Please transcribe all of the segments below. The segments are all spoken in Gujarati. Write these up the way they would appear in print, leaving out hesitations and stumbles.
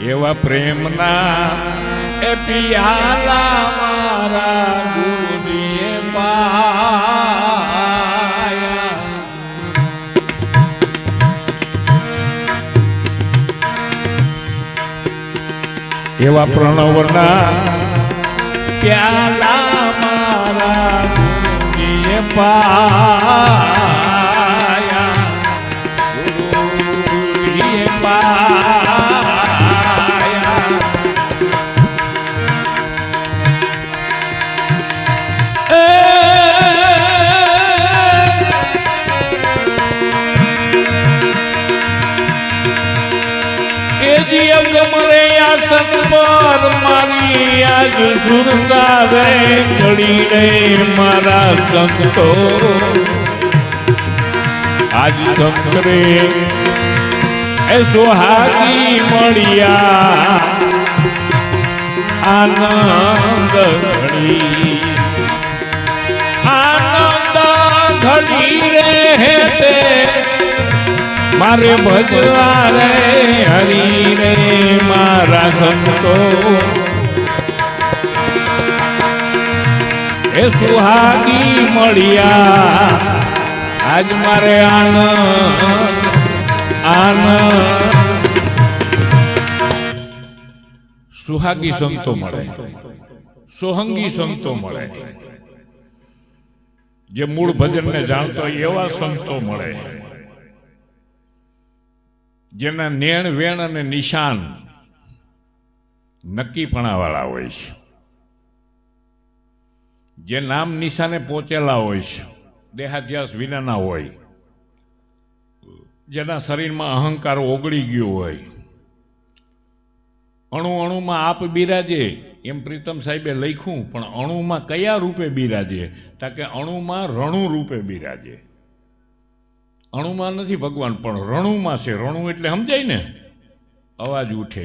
એવા પ્રેમના એ પિયાલા મારા ગુરુજીએ પાયા. એવા પ્રણવના પ્યાલા મારા ગુરુજીએ પાયા. ગુરુજીએ પાયા. એ જીવ ગમરે આસન પર મારી આજ સુરતા રે ચડી રે મારા સંતો. આજ સંતરે એ સુહાગી મળ્યા આનંદ ઘડી. આનંદ ઘડી રે તે મારે ભજવા રે હરી રે મારા સંતો. એ સુહાગી મળ્યા આજ મારે આનંદ આનંદ. સુહાગી સંતો મળે, સોહંગી સંતો મળે, જે મૂળ ભજનને જાણતો એવા સંતો મળે, જેના નેણ વેણ અને નિશાન નક્કીપણા વાળા હોય છે, જે નામ નિશાને પહોંચેલા હોય છે, દેહાધ્યાસ વિનાના હોય, જેના શરીરમાં અહંકાર ઓગળી ગયો હોય. અણુ અણુમાં આપ બિરાજે એમ પ્રીતમ સાહેબે લખ્યું, પણ અણુમાં કયા રૂપે બિરાજે? તા કે અણુમાં રણુ રૂપે બિરાજે. અણુમાં નથી ભગવાન, પણ રણુમાં છે. રણુ એટલે સમજાય ને, અવાજ ઉઠે.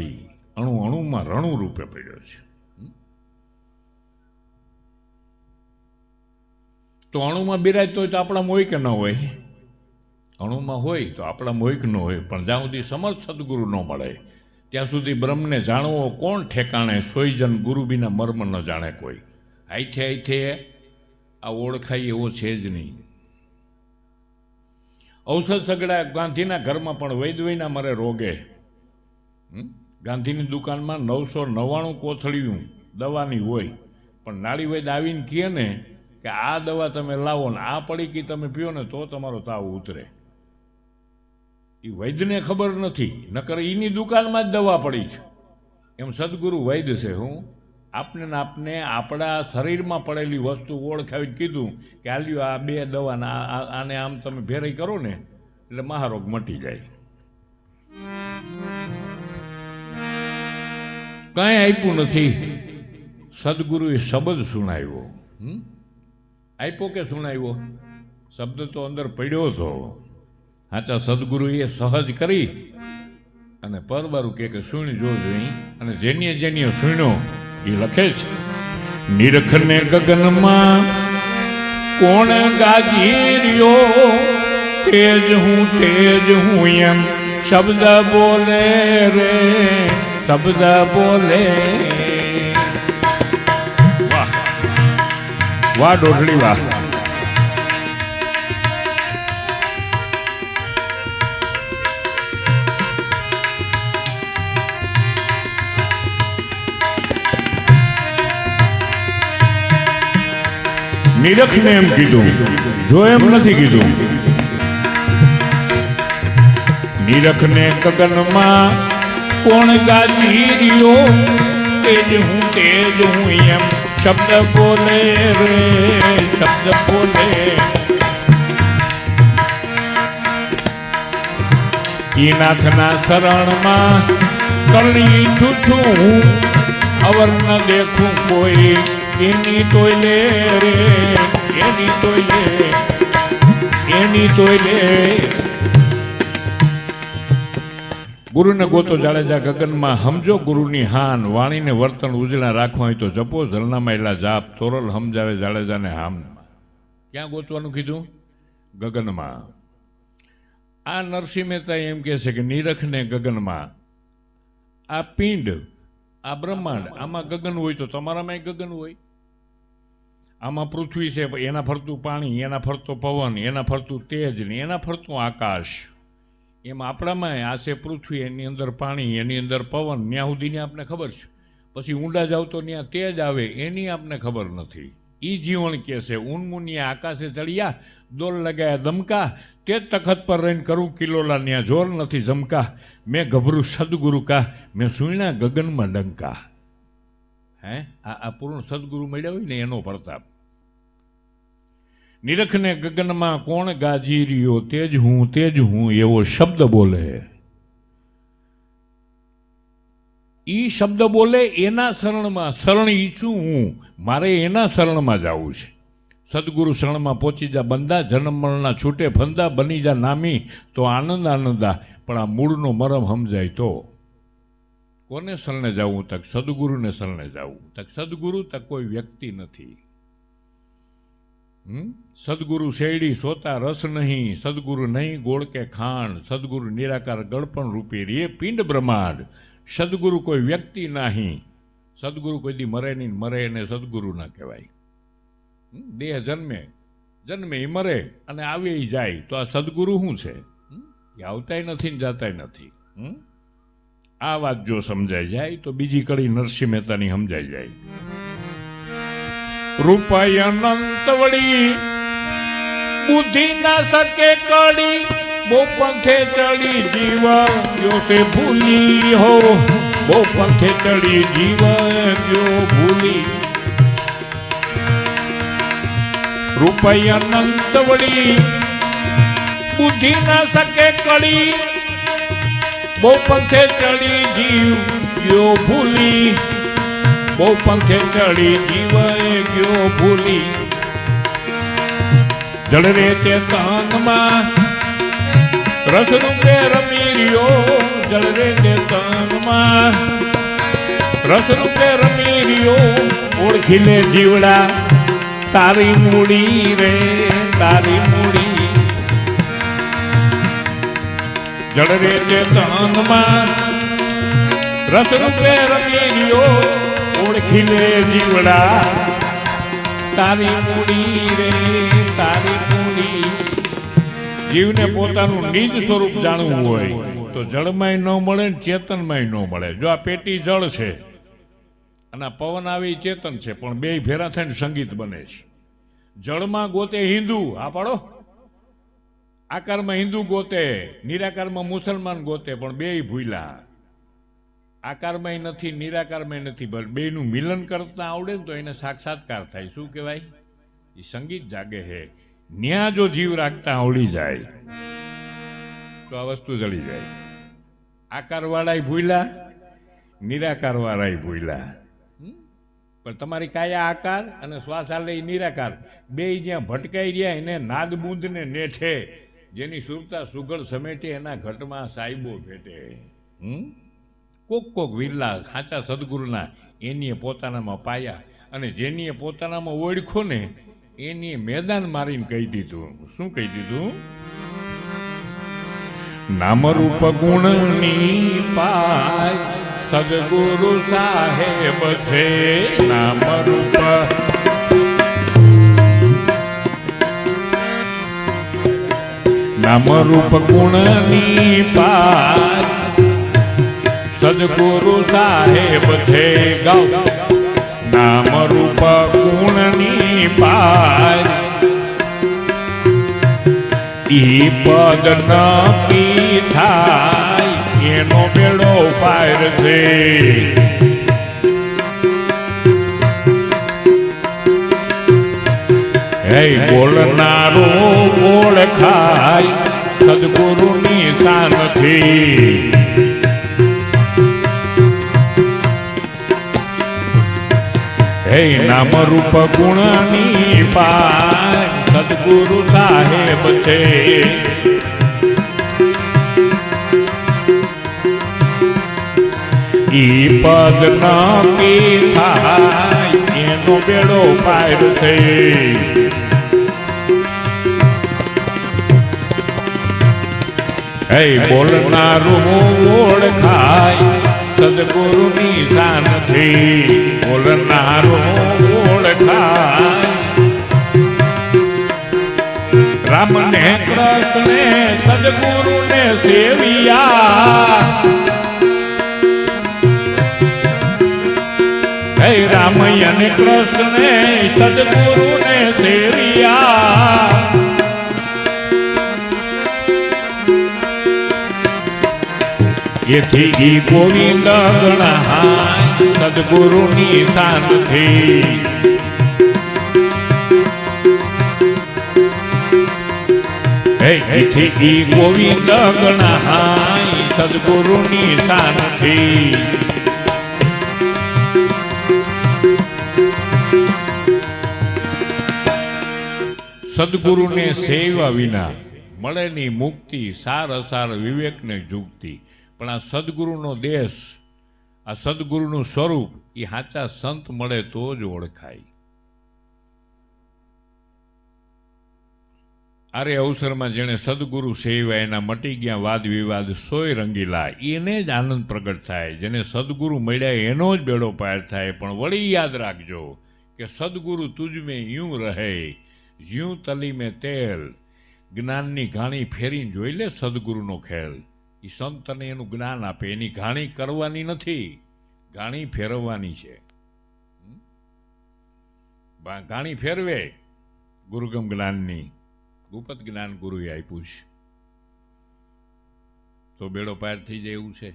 અણુ અણુમાં રણુ રૂપે પડ્યો છે. તો અણુમાં બિરાજતો હોય તો આપણામાં હોય કે ન હોય? અણુમાં હોય તો આપણામાં હોય કે ન હોય? પણ જ્યાં સુધી સમર્થ સદગુરુ ન મળે ત્યાં સુધી બ્રહ્મને જાણવો કોણ ઠેકાણે? સોયજન ગુરુ બીના મર્મ ન જાણે કોઈ. આઈથે આઈથે આ ઓળખાય એવો છે જ નહીં. ઔષધ સગડા ગાંધીના ઘરમાં પણ વૈદવયના મરે રોગે. ગાંધીની દુકાનમાં 999 કોથળીયું દવાની હોય, પણ નાળી વૈદ આવીને કહે ને કે આ દવા તમે લાવો ને આ પડીકી તમે પીઓ ને તો તમારો તાવ ઉતરે. એ વૈદ્યને ખબર નથી, નકર એની દુકાનમાં જ દવા પડી છે. એમ સદગુરુ વૈદ્ય છે. હું આપને ને આપને આપણા શરીરમાં પડેલી વસ્તુ ઓળખાવી કીધું કે આલ્યો આ 2 દવા આને આમ તમે ભેરાઈ કરો ને એટલે મહારોગ મટી જાય. કંઈ આપ્યું નથી. સદગુરુએ શબ્દ સુણાવ્યો. આપ્યો કે સુણાવ્યો? શબ્દ તો અંદર પડ્યો હતો. સાચા સદગુરુએ સહજ કરી અને પરબારું કે સુણી જોજો. અને જેની જેની સુણ્યો એ લખે છે, નિરખને ગગનમાં કોણ ગાજી રહ્યો, તેજ હું એમ શબ્દ બોલે રે, શબ્દ બોલે. વાહ વાહ ડોઢડી વાહ. નિરખને એમ કીધું, જો એમ નથી કીધું. નિરખને ગગનમાં કોણ ગાજી રહ્યો, તેજ હું એમ શબ્દ બોલે રે, શબ્દ બોલે. ઈ નાથના શરણમાં કરણી છું, અવર ન દેખું કોઈ એની તોયલે રે, એની તોયલે, એની તોયલે. ગુરુને ગોતો જાડેજા ગગનમાં, સમજો ગુરુની હાન, વાણીને વર્તન ઉજળા રાખવા હોય તો જપો ઝરણામાં એલા જાપ, તોરલ સમજાવે જાડેજાને હામ. ક્યાં ગોતવાનું કીધું? ગગનમાં. આ નરસિંહ મહેતા એમ કહે છે કે નિરખને ગગનમાં આ પિંડ, આ બ્રહ્માંડ, આમાં ગગન હોય તો તમારામાં ગગન હોય. આમાં પૃથ્વી છે, એના ફરતું પાણી, એના ફરતો પવન, એના ફરતું તેજ ને એના ફરતું આકાશ. એમાં આપણામાં આ છે પૃથ્વી, એની અંદર પાણી, એની અંદર પવન, ત્યાં સુધીની આપને ખબર છે. પછી ઊંડા જાવ તો ત્યાં તેજ આવે, એની આપને ખબર નથી. ઈ જીવન કે છે ઉનમુનિયા આકાશે ચડિયા, દોલ લગાયા દમકા, તે તખત પર રહીને કરું કિલોલા, ત્યાં જોર નથી જમકા. મેં ગભરું સદગુરુ કા, મેં સુણ્યા ગગનમાં ડંકા. હે આ પૂર્ણ સદગુરુ મળ્યા હોય ને એનો પ્રતાપ. નિરખને ગગનમાં કોણ ગાજી રહ્યો, તેજ હું એવો શબ્દ બોલે. ઈ શબ્દ બોલે એના શરણમાં, શરણ ઈચ્છું હું, મારે એના શરણમાં જવું છે. સદગુરુ શરણમાં પહોંચી જા બંદા, જન્મ મરણના છૂટે ફંદા, બની જા નામી તો આનંદ આનંદા. પણ આ મૂળનો મરમ સમજાય તો. કોને શરણે જવું? તક સદગુરુને શરણે જવું. તક સદગુરુ તક કોઈ વ્યક્તિ નથી. સદગુરુ શેરડી સોતા રસ નહીં, સદગુરુ નહીં ગોળ કે ખાંડ, સદગુરુ નિરાકાર ગળપણ રૂપી રે પિંડ બ્રહ્માંડ. સદગુરુ કોઈ વ્યક્તિ નહીં, સદગુરુ કોઈ દી મરે નહીં, મરે એને સદગુરુ ના કહેવાય. દેહ જન્મે એ મરે અને આવે જાય, તો આ સદગુરુ શું છે? એ આવતાય નથી ને જાતાય નથી. આ વાત જો સમજાઈ જાય તો બીજી કડી નરસિંહ મહેતાની સમજાઈ જાય. રૂપાય અનંત વળી બુદ્ધિ ના શકે કડી, બહુ પંથે ચડી જીવ ગયો છે ભૂલી હો, બહુ પંથે ચડી જીવ ગયો ભૂલી. રૂપાય અનંત વળી બુદ્ધિ ના શકે કડી, બહુ પંથે ચડી જીવ ગયો ભૂલી, બહુ પંથે ચડી જીવ ગયો ભૂલી. જળ રે ચેતનમાં રસ રૂપે રમી રહ્યો, જળ રે ચેતનમાં રસ રૂપે રમી રહ્યો. ઓળખી લે જીવડા તારી મૂડી રે, તારી મૂડી. જળ રે ચેતનમાં રસ રૂપે રમી રહ્યો, ઓળખી લે જીવડા તારી મૂડી રે, તારી મૂડી. જીવને પોતાનું નિજ સ્વરૂપ જાણવું હોય તો જળમાંય ન મળે ને ચેતનમાંય ન મળે. જો આ પેટી જળ છે અને પવન આવે એ ચેતન છે, પણ બે ભેરા થઈને સંગીત બને છે. જળમાં ગોતે હિન્દુ, આ પાડો આકારમાં હિન્દુ ગોતે, નિરાકારમાં મુસલમાન ગોતે, પણ બે ભૂલા. આકારમાંય નથી, નિરાકારમાંય નથી, પણ બેનું મિલન કરતા આવડે ને તો એને સાક્ષાત્કાર થાય. શું કહેવાય? એ સંગીત જાગે છે. ન્યા જો જીવ રાખતા આવડી જાય તો આ વસ્તુ જળી જાય. આકારવાળાય ભૂલા, નિરાકારવાળાય ભૂલા. પણ તમારી કાયા આકાર અને શ્વાસ આલે નિરાકાર, બે જ્યાં ભટકાઈ રહ્યા એને નાદબુંદને નેઠે, જેની સુરતા સુગળ સમેટે એના ઘટમાં સાહેબો ભેટે. કોક વિરલા સાચા સદગુરુના એનીએ પોતાનામાં પાયા, અને જેનીએ પોતાનામાં ઓળખો ને એની મેદાન મારીને કહી દીધું. શું કહી દીધું? નામરૂપ ગુણની પાય સદગુરુ સાહેબ છે. નામરૂપ નામરૂપ ગુણની પાય સદગુરુ સાહેબ છે. ગાઓ. નામરૂપ ગુણની પાય ઈ પદ નક્કી થાય, એનો બેડો પાર છે. હે બોલનારો ઓળખાય સદગુરુની શાનથી. હે નામરૂપ ગુણની પાય સદગુરુ સાહેબ છે. ઈ પદ નક્કી થાય, એનો બેડો પાર છે. હે બોલનારું ઓળખાય સદગુરુની શાનથી બોલનારો ઓળખાય. રામને કૃષ્ણે સદગુરુને સેવિયા. હે રામ અને કૃષ્ણે સદગુરુને સેવિયા. એથી ઈ ગોવિંદ ગણાય સદગુરુની શાનથી. એથી ઈ ગોવિંદ ગણાય સદગુરુની શાનથી. સદગુરુને સેવા વિના મળે ની મુક્તિ, સાર અસાર વિવેકને જુગતિ. પણ આ સદગુરુનો દેશ, આ સદગુરુનું સ્વરૂપ એ સાચા સંત મળે તો જ ઓળખાય. આરે અવસરમાં જેણે સદગુરુ સેવા એના મટી ગયા વાદ વિવાદ સોય રંગીલા. એને જ આનંદ પ્રગટ થાય. જેને સદગુરુ મળ્યા એનો જ બેડો પાર થાય. પણ વળી યાદ રાખજો કે સદગુરુ તુજ મેં यूं રહે જ્યું તલી મેં તેલ. જ્ઞાનની ઘાણી ફેરીને જોઈ લે સદગુરુનો ખેલ. એ સંત તને એનું જ્ઞાન આપે, એની ઘાણી કરવાની નથી, ઘાણી ફેરવવાની છે. ઘાણી ફેરવે ગુરુગમ જ્ઞાનની, ગુપત જ્ઞાન ગુરુએ આપ્યું છે તો બેડો પાર થઈ જાય એવું છે.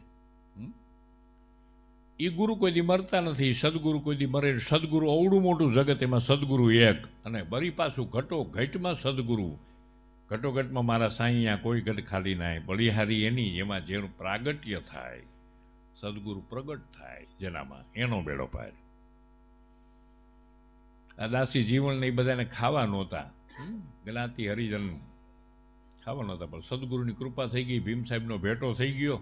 એ ગુરુ કોઈ દી મરતા નથી, સદગુરુ કોઈ દી મરે. સદગુરુ અવડું મોટું જગત, એમાં સદગુરુ એક. અને બરી પાછું ઘટો ઘટમાં સદગુરુ. ઘટોઘટમાં મારા સાંઈયા કોઈ ઘટ ખાલી નાય. બળિહારી એની જેમાં જેનું પ્રાગટ્ય થાય, સદગુરુ પ્રગટ થાય જેનામાં, એનો બેડો પાર. આ દાસી જીવન એ બધાને ખાવા નહોતા, જ્ઞાતિ હરિજન ખાવા નહોતા, પણ સદગુરુની કૃપા થઈ ગઈ. ભીમ સાહેબનો ભેટો થઈ ગયો.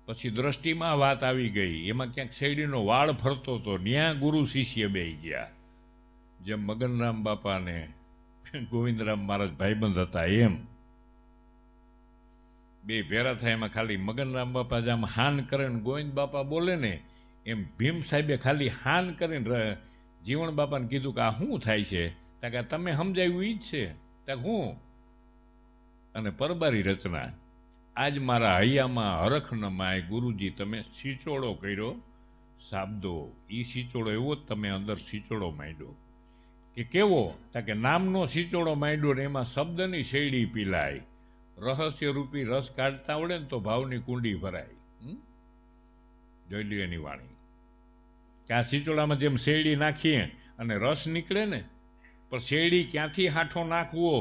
પછી દ્રષ્ટિમાં વાત આવી ગઈ. એમાં ક્યાંક શેરડીનો વાળ ફરતો હતો, ન્યા ગુરુ શિષ્ય બેહી ગયા. જેમ મગનરામ બાપાને ગોવિંદરામ મહારાજ ભાઈબંધ હતા એમ બે ભેરા થાય. એમાં ખાલી મગનરામ બાપા જેમ હાન કરે ને ગોવિંદ બાપા બોલે ને, એમ ભીમ સાહેબે ખાલી હાન કરીને જીવણ બાપાને કીધું કે આ શું થાય છે? કે તમે સમજાયું ઈ જ છે. ત્યાં હું અને પરબારી રચના. આજ મારા હૈયામાં હરખ ન માય ગુરુજી તમે સિચોડો કર્યો સાબદો. એ સિચોડો એવો જ તમે અંદર સિચોડો માંડ્યો. કે કેવો? કે નામનો સિચોડો માંડ્યો ને એમાં શબ્દની શેરડી પીલાય. રહસ્ય રૂપી રસ કાઢતા આવડે ને તો ભાવની કુંડી ભરાય. જોઈ લ્યો એની વાણી કે આ સિચોડામાં જેમ શેરડી નાખીએ અને રસ નીકળે ને, પણ શેરડી ક્યાંથી હાઠો નાખવો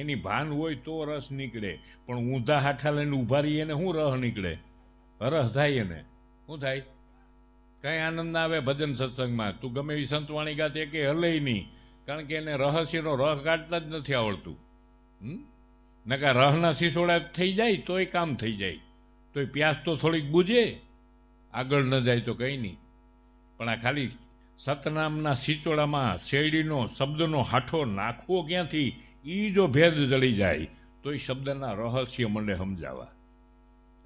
એની ભાન હોય તો રસ નીકળે. પણ ઊંધા હાઠા લઈને ઊભા રહીએ ને શું રસ નીકળે? રસ થાય એને શું થાય? કંઈ આનંદ ના આવે ભજન સત્સંગમાં. તું ગમે એવી સંતવાણી ગાત એ કે હલે નહીં, કારણ કે એને રહસ્યનો રહ કાઢતા જ નથી આવડતું. નકા રહના સિસોડા થઈ જાય તોય કામ થઈ જાય, તોય પ્યાસ તો થોડીક બુજે, આગળ ન જાય તો કંઈ નહીં. પણ આ ખાલી સતનામના સિચોડામાં શેરડીનો શબ્દનો હાઠો નાખવો ક્યાંથી? એ જો ભેદ જળી જાય તો એ શબ્દના રહસ્ય મંડે સમજાવા.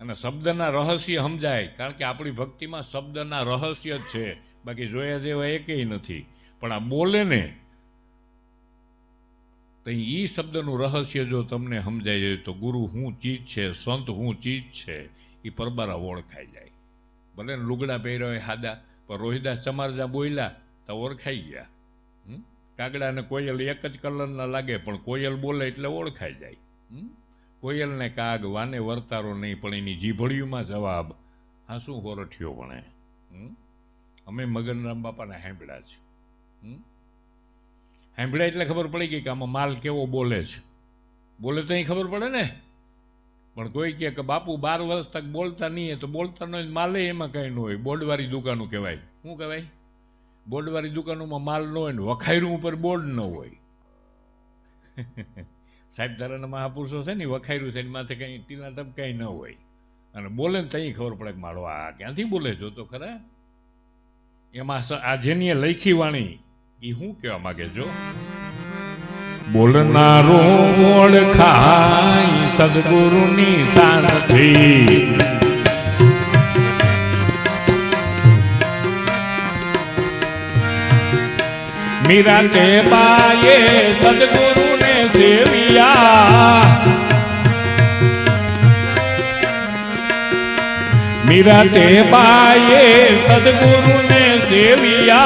અને શબ્દના રહસ્ય સમજાય કારણ કે આપણી ભક્તિમાં શબ્દના રહસ્ય જ છે, બાકી જોયા જેવા એકેય નથી. પણ આ બોલે ને તો એ શબ્દનું રહસ્ય જો તમને સમજાઈ જાય તો ગુરુ શું ચીજ છે, સંત શું ચીજ છે એ પરબારા ઓળખાઈ જાય. ભલે ને લુગડા પહેર્યા હોય સાદા, પણ રોહિદાસ ચમારજા બોલ્યા તો ઓળખાઈ ગયા. કાગડા અને કોયલ એક જ કલરના લાગે, પણ કોયલ બોલે એટલે ઓળખાઈ જાય. કોયલને કાગ વાને વર્તારો નહીં, પણ એની જીભળીઓમાં જવાબ હા શું હોરઠિયો ભણે. અમે મગનરામ બાપાને સાંભળ્યા છે. સાંભળ્યા એટલે ખબર પડી ગઈ કે આમાં માલ કેવો બોલે છે. બોલે તો અહીં ખબર પડે ને. પણ કોઈ કહે કે બાપુ 12 વર્ષ તક બોલતા નહીં, તો બોલતા ન હોય, માલે એમાં કંઈ ન હોય. બોર્ડવાળી દુકાનો કહેવાય. શું કહેવાય? બોર્ડવાળી દુકાનોમાં માલ ન હોય ને વખાયરું ઉપર બોર્ડ ન હોય. સાહેબ ધારાના મહાપુરુષો છે ને વખાયરું છે, માથે કંઈ ટીના ટપ કંઈ ન હોય. અને બોલે ને ત્યાં ખબર પડે કે મારો આ ક્યાંથી બોલે જો તો ખરા. એમાં આ જેની લખી વાણી એ શું કહેવા માગે જો? બોલનારો ઓળખાય સદગુરુની શાનથી. मीरा ते बाये सदगुरु ने सेविया मीरा ते बाये सदगुरु ने सेविया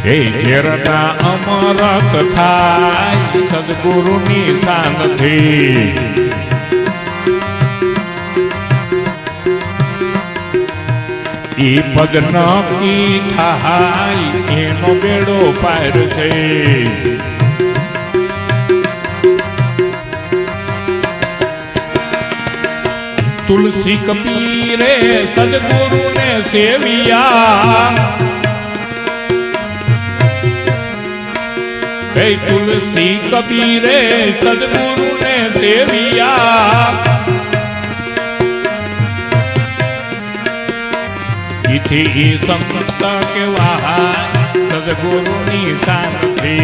हे चेरना अमरत थाय सदगुरु नी शान थी ई पद नक्की थाय एनो बेड़ो पार छे तुलसी कबीरे सदगुरु ने सेविया हे तुलसी कबीरे सदगुरु ने सेविया इथी संत के वहाय सदगुरु नी शान थी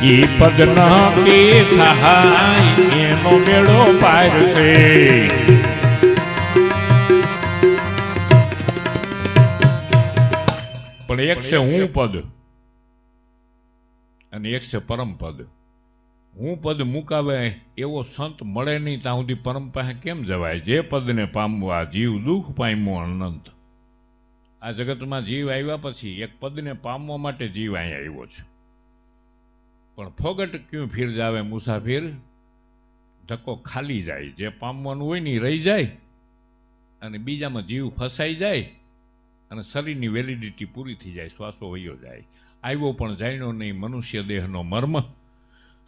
ई पद न के थाय एनो बेड़ो पार छे पण एक से हूँ पद अने एक से परम पद हूँ पद मुकावे एवो संत मळे नहीं ત્યાં સુધી परम पासे केम जवाय जे पद ने पामवा जीव दुख पाम्यो अनंत आ जगत में जीव आव्या पछी एक पद ने पामवा माटे जीव अहीं आव्यो छे पण फोगट क्यों फिर जावे मुसाफिर धक्को खाली जाए जे पामवानुं होय ने रही जाए अने बीजामां जीव फसाई जाए अने शरीरनी वेलिडिटी पूरी थी जाए श्वासो वयो जाए आव्यो पण जाण्यो नहीं मनुष्य देहनो मर्म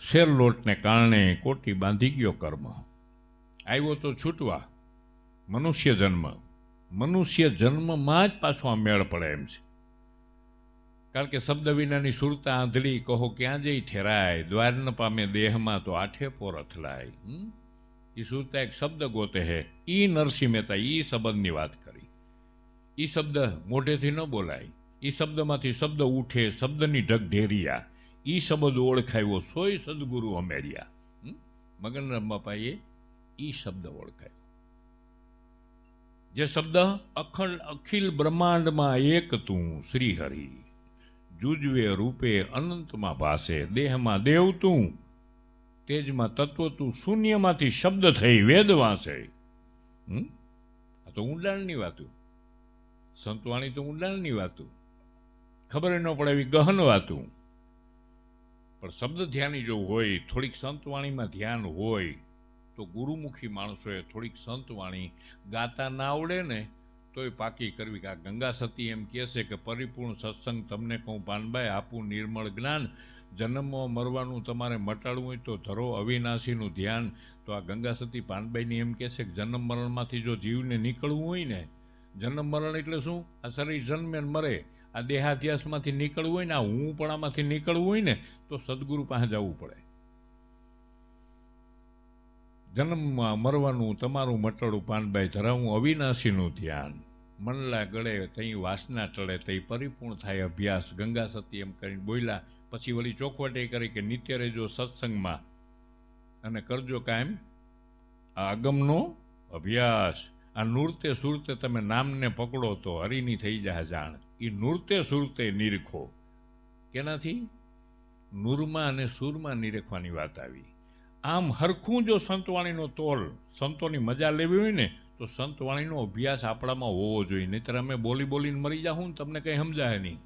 शेरलोटने कारणे कोटी बांधी गयो कर्म आव्यो तो छूटवा मनुष्य जन्म में ज पाछो आ मेळ पड़े एम छे कारण के शब्द विनानी सुरता आंधળી कहो क्या जई ठेराय द्वार न पामे देह में तो आठे पोर अथलाय ई सुरता एक शब्द गोते है ई नरसिंह मेहता ई संबंधनी बात करी ई शब्द मोढेथी न बोलाय ई शब्द मांथी शब्द उठे शब्दनी ढगढेरिया ई शब्द ओळखायो सोय सदगुरु अमेरिया मगनराम बापाए ई शब्द ओळखायो जे शब्द अखिल ब्रह्मांड में एक तू श्रीहरि जुजवे रूपे अनंत में भासे देह में देव तू तेज में तत्व तू शून्य मांथी शब्द थई वेद वासे तो ऊंडाणनी वातुं संतवाणी तो ऊंडाणनी वातुं खबर न पड़े एवी गहन वातुं पण शब्द ध्यानी जो होय थोड़ीक संतवाणी में ध्यान होय तो गुरुमुखी माणसोए थोड़ीक संतवाणी गाता ना आवड़े ने तो पाकी करवी का गंगा सती एम कहे कि परिपूर्ण सत्संग तमने कहूँ पानभाई आपू निर्मल ज्ञान जन्म मरवानुं तमारे मटाड़वुं होय तो धरो अविनाशीनुं ध्यान तो आ गंगा सती पानभाईनी एम कहे कि जन्म मरणमांथी जो जीवने निकळवुं होय ने जन्म मरण एटले शुं आ शरीर जन्मे ने मरे आ देहाध्यासमांथी निकळवुं होय ने आ हूँपणामांथी निकळवुं होय ने तो सद्गुरु पासे जवुं पड़े जन्म मरवानुं तमारुं मटड़ुं पानभाई धरावुं अविनाशीनुं ध्यान मनला गळे तई वासना टळे तई परिपूर्ण थाय अभ्यास गंगा सती एम करीने बोल्या पछी वળી ચોખવટે કરી કે નિત્ય રહેજો સત્સંગમાં અને કરજો કાયમ આ અગમનો અભ્યાસ આ નૂરતે સુરતે તમે નામને પકડો તો હરિની થઈ જાય જાણ એ નૂરતે સુરતે નિરખો કેનાથી નૂરમાં અને સુરમાં નિરખવાની વાત આવી આમ હરખું જો સંતવાણીનો તોલ સંતોની મજા લેવી હોય ને તો સંતવાણીનો અભ્યાસ આપણામાં હોવો જોઈએ નહીતર અમે બોલી બોલીને મરી જાઉં ને તમને કંઈ સમજાય નહીં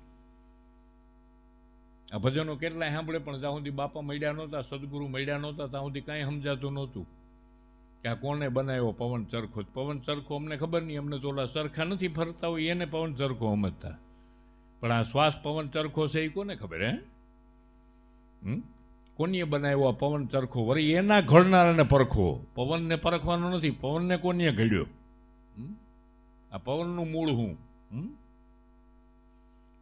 આ ભજનો કેટલાય સાંભળે પણ જ્યાં સુધી બાપા મળ્યા નહોતા સદગુરુ મળ્યા નહોતા ત્યાં સુધી કાંઈ સમજાતું નહોતું કે આ કોને બનાવ્યો પવન ચરખો અમને ખબર નહીં અમને તો ઓલા ચરખા નથી ફરતા હોય એને પવન ચરખો સમજતા પણ આ શ્વાસ પવન ચરખો છે એ કોને ખબર હે કોનીએ બનાવ્યો આ પવન ચરખો વળી એના ઘડનારાને પરખો પવનને પરખવાનો નથી પવનને કોનીએ ઘડ્યો આ પવનનું મૂળ હું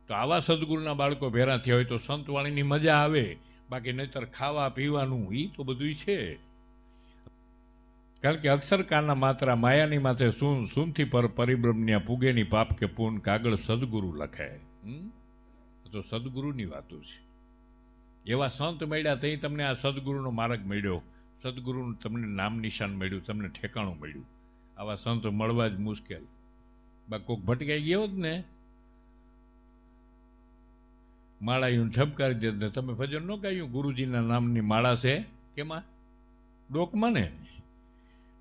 તો આવા સદગુરુના બાળકો ભેરા થયા હોય તો સંતવાણીની મજા આવે બાકી નહીતર ખાવા પીવાનું એ તો બધું છે કારણ કે અક્ષરકારના માત્રા માયાની માથે સૂન સૂનથી પર પરિબ્રહ્મન્યા પૂગેની પાપ કે પૂન કાગળ સદગુરુ લખે તો સદગુરુની વાતો છે એવા સંત મળ્યા તઈ તમને આ સદગુરુનો માર્ગ મળ્યો સદગુરુનું તમને નામ નિશાન મળ્યું, તમને ઠેકાણું મળ્યું. આવા સંતો મળવા જ મુશ્કેલ. બા કોક ભટકાઈ ગયો જ ને માળા એવું ઠપકારી દે ને તમે ભજન ન ગાયું ગુરુજીના નામની માળા છે કેમાં ડોકમાં ને,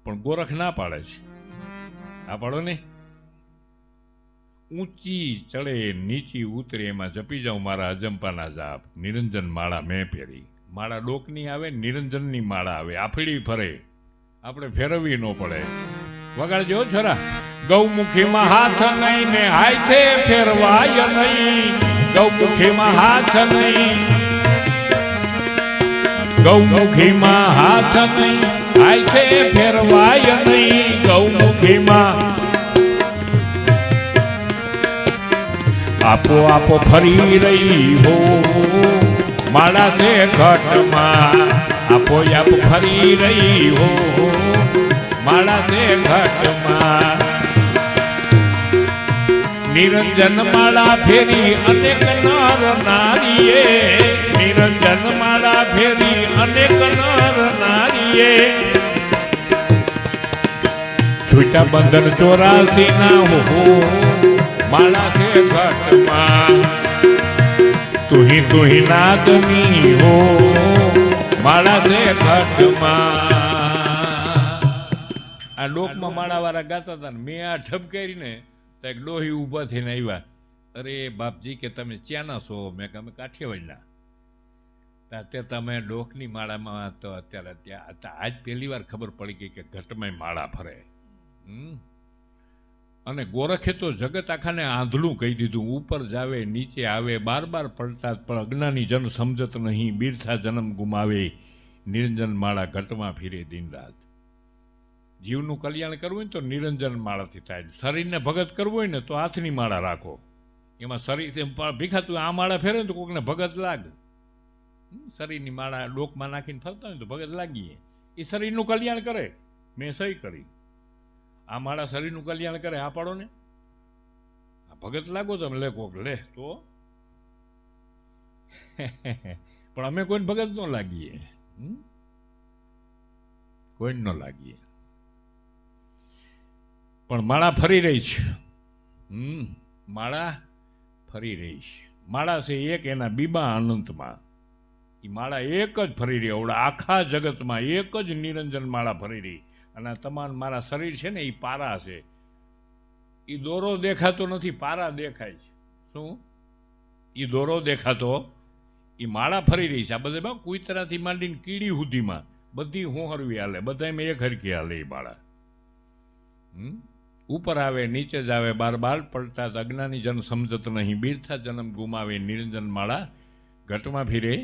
પણ ગોરખ ના પાડે છે. આ પાડો ને, ઊંચી ચડે નીચી ઉતરે એમાં જપી જાઉં મારા અજંપાના જાપ. નિરંજન માળા મેં પહેરી. માળા ડોકની આવે, નિરંજનની માળા આવે. આફડી ફરે, આપણે ફેરવવી ન પડે. વગાડજો છરા. ગૌમુખીમાં હાથ નહીં ને હાથે ફેરવાય નહીં. ગૌમુખીમાં હાથ નહીં, ગૌમુખીમાં હાથ નહીં, હાથે ફેરવાય નહીં. ગૌમુખીમાં આપો આપો ફરી રહી હો માળા સે ઘટમાં. આપો આપ ફરી રહી હો માળા સે ઘટમાં. નિરંજન માળા ફેરી અનેક નર નારીએ. નિરંજન માળા ફેરી અનેક નર નારીએ. છૂટા બંધન 84 ના હો માળા સે ઘટમાં. તુહી નાદની હો માળા સે ઘટમાં. આ લોકમાં માળાવાળા ગાતા હતા ને મેં આ ઠપકારીને તો એક ડોહી ઊભા થઈને આવ્યા. અરે બાપજી કે તમે ચ્યાના છો? મેં કે અમે કાઠિયાવાડના. તે તમે ડોકની માળામાં તો અત્યારે ત્યાં આજ પહેલી વાર ખબર પડી ગઈ કે ઘટમાં માળા ફરે. અને ગોરખે તો જગત આખાને આંધળું કહી દીધું. ઉપર જાવે નીચે આવે, બાર પડતા પણ અજ્ઞાની જન સમજત નહીં. બીરથા જન્મ ગુમાવે, નિરંજન માળા ઘટમાં ફીરે દિન રાત. જીવનું કલ્યાણ કરવું હોય ને તો નિરંજન માળાથી થાય. શરીરને ભગત કરવું હોય ને તો હાથની માળા રાખો. એમાં શરીર ભીખાતું આ માળા ફેરે ને તો કોઈકને ભગત લાગ. શરીરની માળા ડોકમાં નાખીને ફરતા હોય તો ભગત લાગીએ. એ શરીરનું કલ્યાણ કરે. મેં સહી કરી. આ માળા શરીરનું કલ્યાણ કરે. આ પાડો ને આ ભગત લાગો તમે લે કોક લે તો પણ અમે કોઈને ભગત ન લાગીએ. કોઈને ન લાગીએ. પણ માળા ફરી રહી છે. માળા ફરી રહી છે. માળા છે એક એના બીબા અનંતમાં. એ માળા એક જ ફરી રહી. આવડા આખા જગતમાં એક જ નિરંજન માળા ફરી રહી. અને તમામ મારા શરીર છે ને એ પારા છે. એ દોરો દેખાતો નથી, પારા દેખાય છે. શું? એ દોરો દેખાતો, એ માળા ફરી રહી છે. આ બધા કુતરાથી માંડીને કીડી સુધીમાં બધી હોહરવી હાલે. બધામાં એક હરખી હાલે એ માળા. ઉપર આવે નીચે જ આવે, બાર પડતા અજ્ઞાની જન સમજત નહીં. બીરથા જન્મ ગુમાવે, નિરંજન માળા ઘટમાં ફીરે.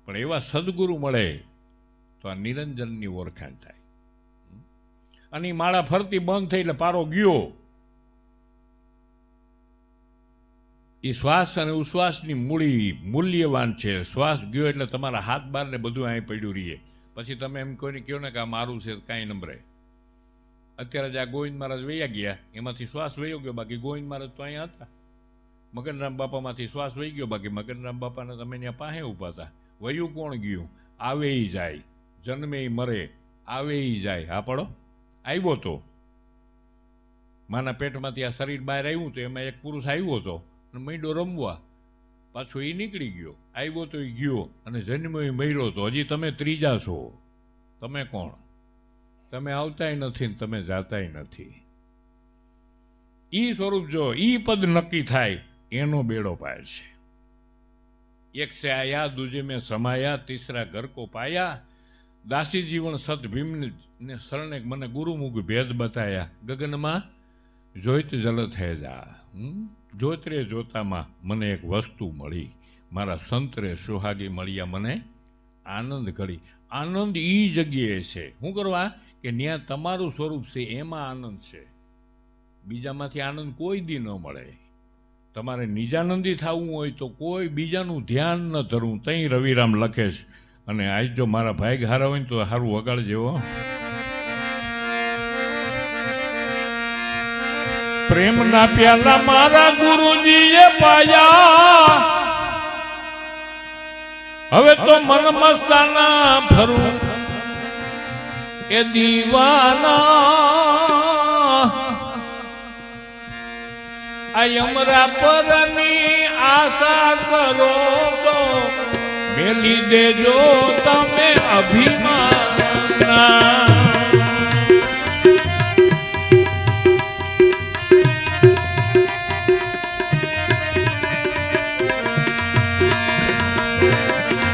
પણ એવા સદગુરુ મળે તો આ નિરંજનની ઓળખાણ થાય. અને માળા ફરતી બંધ થઈ એટલે પારો ગયો. એ શ્વાસ અને ઉશ્વાસની મૂડી મૂલ્યવાન છે. શ્વાસ ગયો એટલે તમારા હાથ બાર ને બધું અહીં પડ્યું રહીએ. પછી તમે એમ કોઈને કહો ને કે આ મારું છે કાંઈ નંબરે. અત્યારે જ આ ગોવિંદ મહારાજ વૈયા ગયા એમાંથી શ્વાસ વયો ગયો. બાકી ગોવિંદ મહારાજ તો અહીંયા હતા. મગનરામ બાપામાંથી શ્વાસ વહી ગયો. બાકી મગનરામ બાપાને તમે ત્યાં પાસે ઊભા હતા. વયું કોણ ગયું? આવે ઈ જાય, જન્મે મરે, આવે ઈ જાય. હા પડો આવ્યો તો માના પેટમાંથી આ શરીર બહાર આવ્યું તો એમાં એક પુરુષ આવ્યો હતો અને મૈડો રમવા. પાછો એ નીકળી ગયો. આવ્યો તો એ ગયો અને જન્મ એ મર્યો તો. હજી તમે ત્રીજા છો. તમે કોણ? તમે આવતાય નથી ને તમે જાતાય નથી. ઈ સ્વરૂપ જો ઈ પદ નક્કી થાય એનો બેડો પાય છે. એક સે આયા, દૂજે મેં સમાયા, તીસરા ઘર કો પાયા. દાસી જીવન સત ભીમને શરણે મને ગુરુમુખ ભેદ બતાયા. ગગનમાં જોઈત જલ થઈ જા. જોતરે જોતામાં મને એક વસ્તુ મળી. મારા સંતરે સુહાગી મળ્યા મને આનંદ ઘડી. આનંદ ઈ જગ્યાએ છે. શું કરવા? કે ત્યાં તમારું સ્વરૂપ છે એમાં આનંદ છે. બીજામાંથી આનંદ કોઈ દી ન મળે. તમારે નિજાનંદી થવું હોય તો કોઈ બીજાનું ધ્યાન ન ધરવું. તઈ રવિરામ લખે છે. અને આજ જો મારા ભાઈ હારા હોય ને તો સારું વગાડજે હો. પ્રેમના પ્યાલા મારા ગુરુજીએ પાયા. હવે તો મન મસ્તાના ફરું એ દીવાના આ યમરા પરની આશા કરો તો મેલી દેજો તમે અભિમાન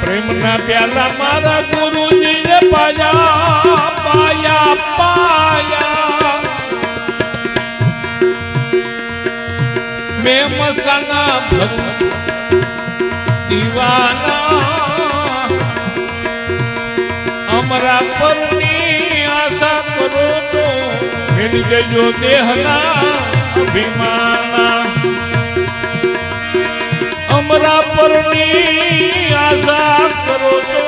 પ્રેમના પ્યાલા મારા ગુરુજીએ પાયા પાયા પાયા મેં મસ્તાના ભક્ત દીવાના અમરા પરની આશા કરો તો મેલી દેજો દેહના અભિમાના અમરા પરની આશા કરો તો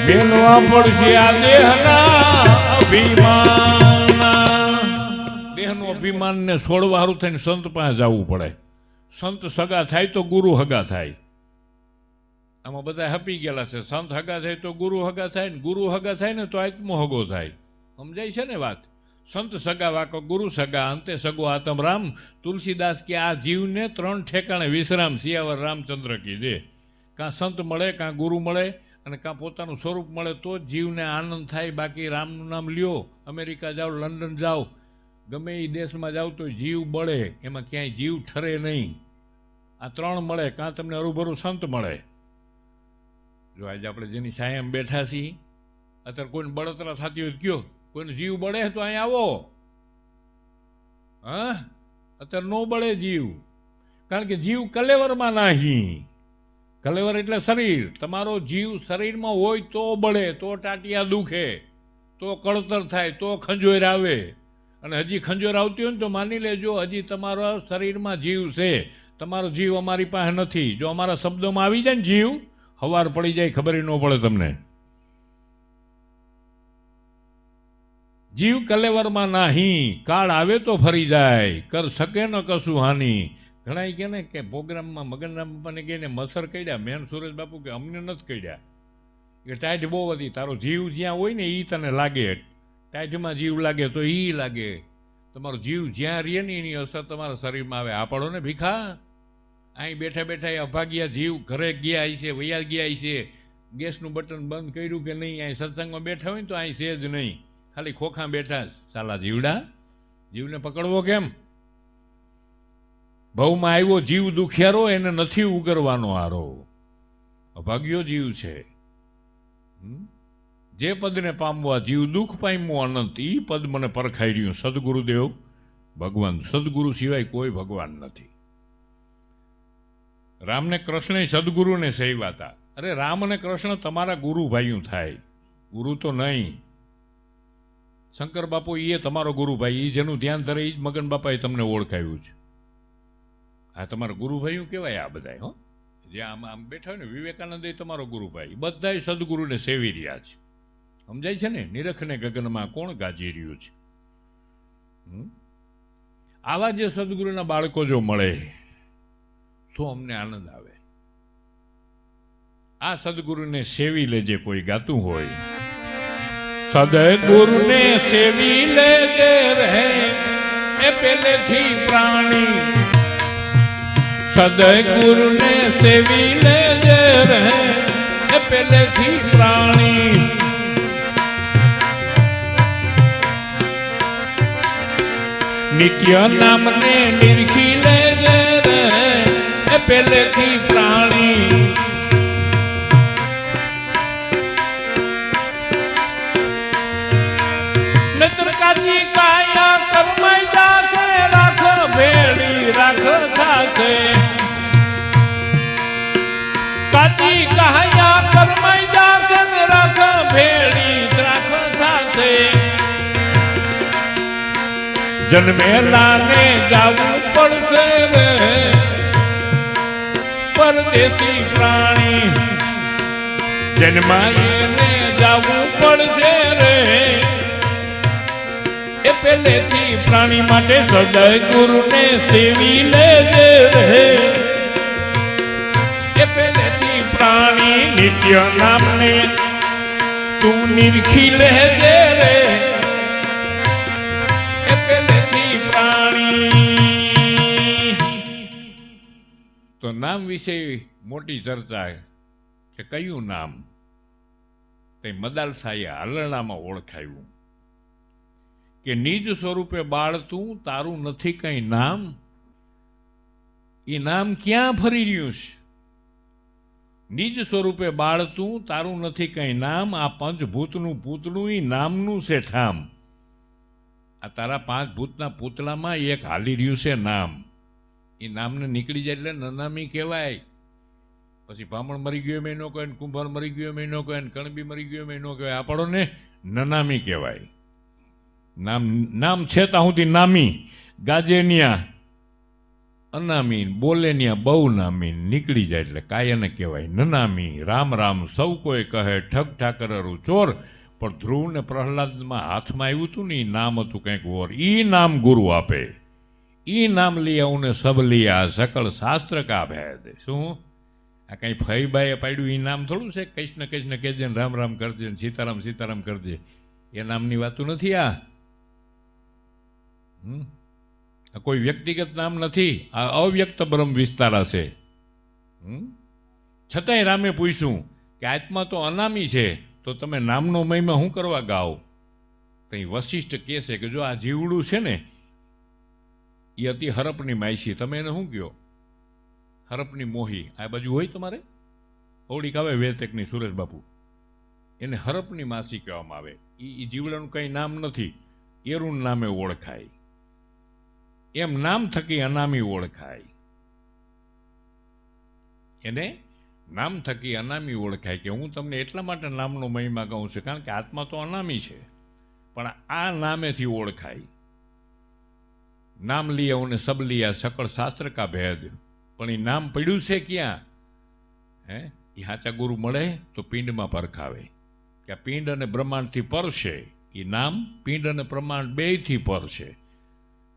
મેલવા પડશે આ દેહના અભિમાન. દેહનું અભિમાન ને છોડવા હારું થઈને સંત પાસે જવું પડે. સંત સગા થાય તો ગુરુ હગા થાય. આમાં બધા હપી ગયેલા છે. સંત હગા થાય તો ગુરુ હગા થાય ને ગુરુ હગા થાય ને તો આત્મો હગો થાય. સમજાય છે ને વાત? સંત સગા વાકો ગુરુ સગા અંતે સગો આતમ રામ. તુલસીદાસ કે આ જીવને 3 ઠેકાણે વિશ્રામ. સિયાવર રામચંદ્ર કીધે કાં સંત મળે, કાં ગુરુ મળે અને કાં પોતાનું સ્વરૂપ મળે તો જ જીવને આનંદ થાય. બાકી રામનું નામ લ્યો, અમેરિકા જાઓ, લંડન જાઓ, ગમે એ દેશમાં જાઓ તો જીવ બળે, એમાં ક્યાંય જીવ ઠરે નહીં. આ 3 મળે, કાં તમને હરુભરું સંત મળે. જો આજે આપણે જેની સાયામાં બેઠા છીએ, અત્યારે કોઈને બળતરા થતી હોય તો કયો, કોઈને જીવ બળે તો અહીં આવો. હા, અત્યારે નો બળે જીવ, કારણ કે જીવ કલેવરમાં નાહી. કલેવર એટલે શરીર. તમારો જીવ શરીરમાં હોય તો બળે, તો ટાટિયા દુખે, તો કળતર થાય, તો ખંજોર આવે. અને હજી ખંજોર આવતી હોય ને તો માની લેજો હજી તમારા શરીરમાં જીવ છે. તમારો જીવ અમારી પાસે નથી. જો અમારા શબ્દોમાં આવી જાય ને જીવ, હવાર પડી જાય, ખબર ન પડે તમને. જીવ કલેવરમાં નાહી, કાળ આવે તો ફરી જાય, કર શકે ન કશું હાની. ઘણા કે ને કે પ્રોગ્રામમાં મગનરામ બાપાને કહે ને મસર કડ્યા, મેન સુરેશ બાપુ કે અમને નથી કડ્યા. એ ટાઈટ બહુ હતી. તારો જીવ જ્યાં હોય ને એ તને લાગે. ટાઈટમાં જીવ લાગે તો એ લાગે. તમારો જીવ જ્યાં રહે ને એની અસર તમારા શરીરમાં આવે. આ પડો ને ભીખા, અહીં બેઠા બેઠા એ અભાગ્યા જીવ ઘરે ગયા છે, વૈયા ગયા છે. ગેસનું બટન બંધ કર્યું કે નહીં, અહીં સત્સંગમાં બેઠા હોય ને તો અહીં છે જ નહીં, ખાલી ખોખા બેઠા જ. સાલા જીવડા, જીવને પકડવો કેમ? ભવમાં આવ્યો જીવ દુખિયારો, એને નથી ઉગરવાનો હારો. અભાગ્યો જીવ છે. જે પદને પામવા જીવ દુઃખ પામ્યું અનંત, એ પદ મને પરખાઈ રહ્યું. સદગુરુદેવ ભગવાન, સદગુરુ સિવાય કોઈ ભગવાન નથી. રામને કૃષ્ણે સદગુરુને સેવ્યા હતા. અરે રામ અને કૃષ્ણ તમારા ગુરુ ભાઈઓ થાય, ગુરુ તો નહીં. શંકર બાપુ એ તમારો ગુરુભાઈ, એ જેનું ધ્યાન ધરે એ જ મગન બાપાએ તમને ઓળખાયું છે. આ તમારા ગુરુભાઈઓ કહેવાય આ બધા. હો, જે આમ આમ બેઠા હોય ને, વિવેકાનંદ એ તમારો ગુરુભાઈ. બધા સદગુરુને સેવી રહ્યા છે. સમજાય છે ને? નિરખને ગગનમાં કોણ ગાજી રહ્યું છે? આવા જે સદગુરુના બાળકો જો મળે તો અમને આનંદ આવે. આ સદગુરુને સેવી લેજે કોઈ ગાતું હોય. સદગુરુને સેવી લેજે રહે એ પેલેથી પ્રાણી. સદગુરુને સેવી લેજે રહે એ પેલેથી પ્રાણી. નિત્ય નામને નિરખી લેજે રહે એ પેલેથી પ્રાણી. નતર કાચી કાયા કરમાઈ જાશે, રાખ ભેળી રાખ થાશે. કાચી કાયા કરમાઈ જાશે ને રાખ ભેળી રાખ થાશે. જન્મેલાને જાવું પડશે રે પરદેશી પ્રાણી. જન્માઈને જાવું પડશે રે એ પેલેથી પ્રાણી. માટે સદગુરુને સેવી લેજે રે એ પેલેથી પ્રાણી. નિત્ય નામને તું નિરખી લેજે રે એ પેલેથી પ્રાણી. તો નામ વિશે મોટી ચર્ચા કે કયું નામ તે મદાલસાએ હાલરણામાં ઓળખાયું કે નિજ સ્વરૂપે બાળતું તારું નથી કઈ નામ. એ નામ ક્યાં ફરી રહ્યું છે? નિજ સ્વરૂપે બાળતું તારું નથી કઈ નામ. આ પંચભૂતનું પૂતળું એ નામનું છે ઠામ. આ તારા પાંચ ભૂતના પૂતળામાં એક હાલી રહ્યું છે નામ. એ નામને નીકળી જાય એટલે નનામી કહેવાય. પછી બ્રાહ્મણ મરી ગયો એમ ન કહેવાય, કુંભાર મરી ગયો એમ ન કહેવાય, કણબી મરી ગયો એમ ન કહેવાય. આપણને નનામી કહેવાય. નામ નામ છે ત્યાં સુધી નામી, ગાજેનિયા અનામી, બોલેનિયા બહુ નામી. નીકળી જાય એટલે કાયને કહેવાય નનામી. રામ રામ સૌ કોઈ કહે, ઠગ ઠાકરરું ચોર. પણ ધ્રુવ ને પ્રહલાદમાં હાથમાં આવ્યું હતું ને એ નામ હતું કંઈક ઓર. ઈ નામ ગુરુ આપે. ઈ નામ લિયા ઉને સબ લિયા, સકળ શાસ્ત્ર કા ભેદ. શું આ કંઈ ફઈબાઈએ પાડ્યું એ નામ થોડું છે? કૃષ્ણ કૃષ્ણ કહેજે ને રામ રામ કરજે ને સીતારામ સીતારામ કરજે, એ નામની વાતું નથી આ. કોઈ વ્યક્તિગત નામ નથી, આ અવ્યક્ત બ્રહ્મ વિસ્તાર છે. છતાંય રામે પૂછ્યું કે આત્મા તો અનામી છે, તો તમે નામનો મહિમા શું કરવા ગાઓ? તો વશિષ્ઠ કહે છે કે જો આ જીવડું છે ને એ અતિ હરપની માયસી, તમે એને શું કહો? હરપની મોહી. આ બાજુ હોય તમારે ઓવડી કાવે વેતકની સુરેશ બાપુ, એને હરપની માસી કહેવામાં આવે. એ જીવડાનું કંઈ નામ નથી, એરું નામે ઓળખાય. એમ નામ થકી અનામી ઓળખાય. એને નામ થકી અનામી ઓળખાય. કે હું તમને એટલા માટે નામનો મહિમા કહું છું કારણ કે આત્મા તો અનામી છે, પણ આ નામેથી ઓળખાય. નામ લિયા ઉને સબ લિયા, સકળ શાસ્ત્ર કા ભેદ. પણ એ નામ પડ્યું છે ક્યાં? હે, એ સાચા ગુરુ મળે તો પિંડમાં પરખાવે કે આ પિંડ અને બ્રહ્માંડથી પર છે. એ નામ પિંડ અને બ્રહ્માંડ બેયથી પર છે.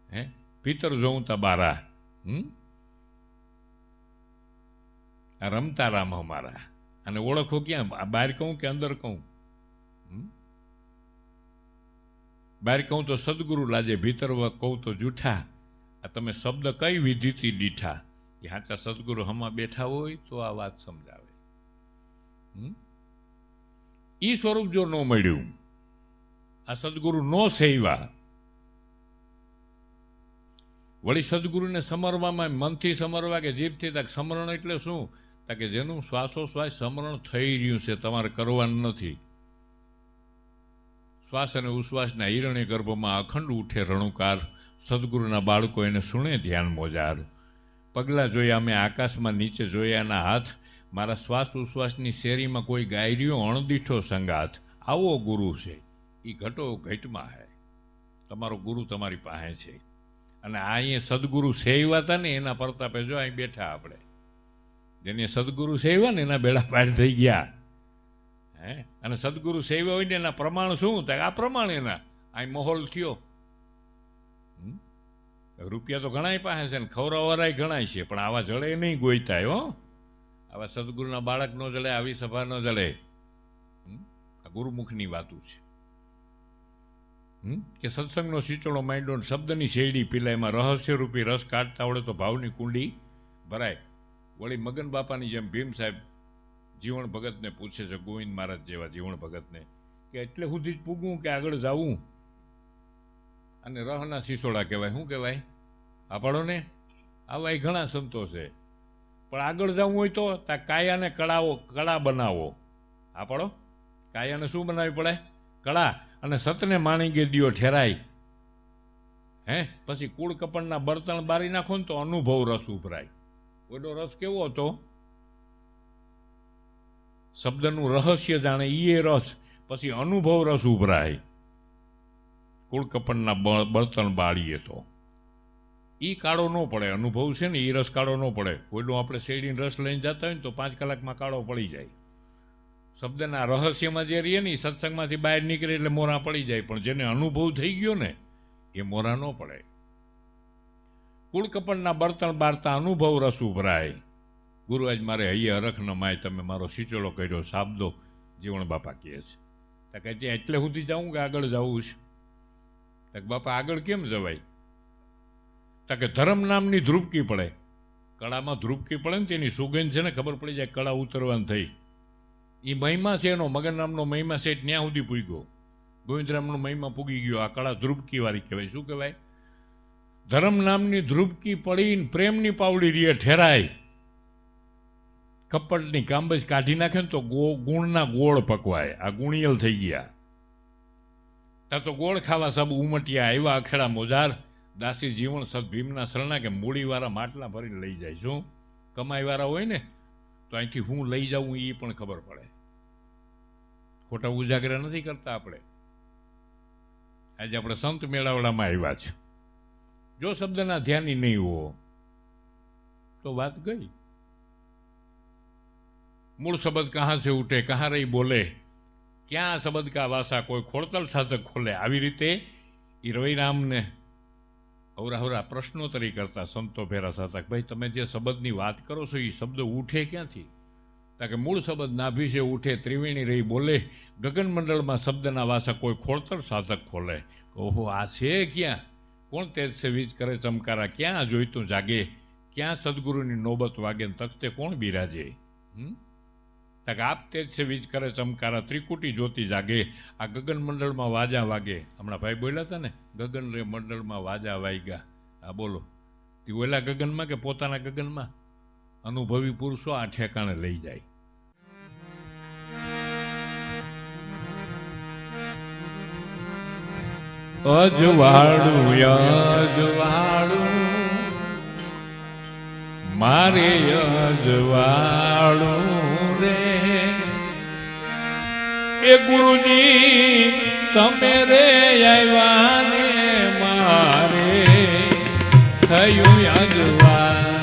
હે, પિતર જોઉં તા બારા, આ રમતા રામ અમારા. અને ઓળખો ક્યાં? બહાર કહું કે અંદર કહું? બહાર કહું તો સદગુરુ લાજે, ભીતર કહું તો જૂઠા. આ તમે શબ્દ કઈ વિધિથી દીઠા? એ સાચા સદગુરુ હમા બેઠા હોય તો આ વાત સમજાવે. ઈ સ્વરૂપ જો ન મળ્યું, આ સદગુરુ નો સેવા, વળી સદગુરુને સમરવામાં મનથી સમરવા કે જીભથી? તક સમરણ એટલે શું? કે જેનું શ્વાસોશ્વાસ સમરણ થઈ રહ્યું છે, તમારે કરવાનું નથી. શ્વાસ અને ઉશ્વાસના હિરણ્ય ગર્ભમાં અખંડ ઉઠે રણુકાર. સદગુરુના બાળકો એને સુણે ધ્યાન મોજાર. પગલાં જોયા અમે આકાશમાં, નીચે જોયા એના હાથ. મારા શ્વાસ ઉશ્વાસની શેરીમાં કોઈ ગાયરીઓ અણદીઠો સંગાથ. આવો ગુરુ છે, એ ઘટો ઘટમાં હે. તમારો ગુરુ તમારી પાસે છે. અને આ અહીંયા સદગુરુ સેવા હતા ને એના પ્રતાપે જો અહીં બેઠા આપણે. જેને સદગુરુ સેવા ને એના બેડા પાર થઈ ગયા. હે, અને સદગુરુ સેવા હોય ને એના પ્રમાણ શું થાય? આ પ્રમાણ એના અહીં માહોલ થયો. રૂપિયા તો ઘણાય પાસે છે ને ખવડાવવાળાય ઘણાય છે, પણ આવા જળે નહીં ગોઈતાય. હો, આવા સદગુરુના બાળક ન જળે, આવી સભા ન જળે. આ ગુરુમુખની વાતું છે. કે સત્સંગનો સિચોડો માંડ્યો, શબ્દની શેરડી પીલાય, એમાં રહસ્યરૂપી રસ કાઢતા આવડે તો ભાવની કુંડી ભરાય. વળી મગન બાપાની જેમ ભીમ સાહેબ જીવણ ભગતને પૂછે છે, ગોવિંદ મહારાજ જેવા જીવણ ભગતને, કે એટલે સુધી જ પૂગવું કે આગળ જવું? અને રહના સિસોડા કહેવાય. શું કહેવાય? આપણો ને આવા ઘણા સંતો છે, પણ આગળ જવું હોય તો કાયાને કળા બનાવો. આપણો કાયાને શું બનાવવી પડે? કળા. અને સતને માણી ગે દિયો ઠેરાય. હે, પછી કુળ કપડના બર્તન બારી નાખો ને તો અનુભવ રસ ઉભરાય. ઓડો રસ કેવો હતો? શબ્દનું રહસ્ય જાણે ઈ રસ, પછી અનુભવ રસ ઉભરાય. કુળ કપડના બર્તન બાળીએ તો ઈ કાળો ન પડે. અનુભવ છે ને એ રસ કાળો ન પડે. કોઈનો આપણે શેરડીનો રસ લઈને જતા હોય ને તો 5 કલાકમાં કાળો પડી જાય. શબ્દના રહસ્યમાં જે રહીએ ને સત્સંગમાંથી બહાર નીકળે એટલે મોરા પડી જાય, પણ જેને અનુભવ થઈ ગયો ને એ મોરા ન પડે. કુળ કપડના બર્તન બારતા અનુભવ રસ ઉભરાય. ગુરુ આજ મારે હૈયે હરખ ન માય, તમે મારો સિચોડો કર્યો સાબદો, જીવણ બાપા કહે છે. તો કે ત્યાં એટલે સુધી જાઉં કે આગળ જવું છે? તો બાપા આગળ કેમ જવાય? તો કે ધર્મ નામની ધ્રુપકી પડે. કળામાં ધ્રુપકી પડે ને તેની સુગંધ છે ને ખબર પડી જાય કળા ઉતરવાની થઈ. એ મહિમા છે એનો, મગન નામનો મહિમા છે ત્યાં સુધી પૂગ્યો. ગોવિંદરામનો મહિમા પૂગી ગયો. આ કળા ધ્રુપકી વાળી કહેવાય. શું કહેવાય? ધર્મ નામની ધ્રુપકી પડીને પ્રેમની પાવડી રીએ ઠેરાય. કપટની કાંબજ કાઢી નાખે ને તો ગુણના ગોળ પકવાય. આ ગુણિયલ થઈ ગયા. ત્યાં તો ગોળ ખાવા સબ ઉમટિયા આવ્યા અખેડા મોજાર. દાસી જીવન સદ ભીમના શરણા કે મૂડીવાળા માટલા ભરીને લઈ જાય. શું કમાઈવાળા હોય ને તો અહીંથી હું લઈ જાઉં એ પણ ખબર પડે. ખોટા ઉજાગરા નથી કરતા આપણે. આજે આપણે સંત મેળાવડામાં આવ્યા છે. જો શબ્દના ધ્યાની નહીં હો તો વાત ગઈ. મૂળ શબ્દ કહાં સે ઉઠે કહાં રહી બોલે, ક્યાં શબ્દ કા વાસા કોઈ ખોળતલ સાધક ખોલે. આવી રીતે એ રવિરામને અવરાહવરા પ્રશ્નોત્તરી કરતા સંતો ભેરા સાધક, ભાઈ તમે જે શબ્દની વાત કરો છો એ શબ્દ ઉઠે ક્યાંથી? કારણ કે મૂળ શબ્દ નાભી છે ઉઠે, ત્રિવેણી રહી બોલે, ગગનમંડળમાં શબ્દના વાસા કોઈ ખોળતર સાધક ખોલે. ઓહો, આ છે ક્યાં? કોણ તેજ સે વીજ કરે ચમકારા, ક્યાં જોઈતું જાગે, ક્યાં સદગુરુની નોબત વાગે, તખતે કોણ બિરાજે? તક આપ તેજ સે વીજ કરે ચમકારા, ત્રિકુટી જ્યોતિ જાગે, આ ગગન મંડળમાં વાજા વાગે. હમણાં ભાઈ બોલ્યા હતા ને, ગગન રે મંડળમાં વાજા વાગ્યા. આ બોલો, તે ઓલા ગગનમાં કે પોતાના ગગનમાં? અનુભવી પુરુષો આ ઠેકાણે લઈ જાય. અજવાળું અજવાળું મારે અજવાળું રે, એ ગુરુજી તમે રે આવ્યા ને મારે થયું અજવાળું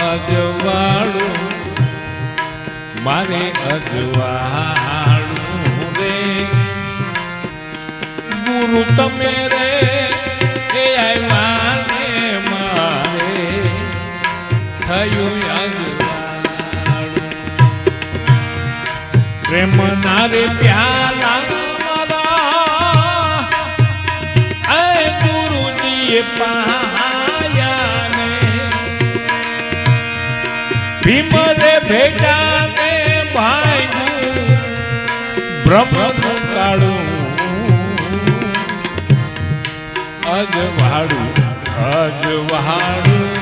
અજવાળું મારે અજવાળું રે, ગુરુ તમે રે એ આવ્યા ને મારે થયું અજવાળું. પ્રેમ નારે પ્યાલા મારા ગુરુજીએ પાયા ને, ભીમ રે ભેટા ને ભાઈ બ્રહ્મનું કાળું અજવાળું અજવાળું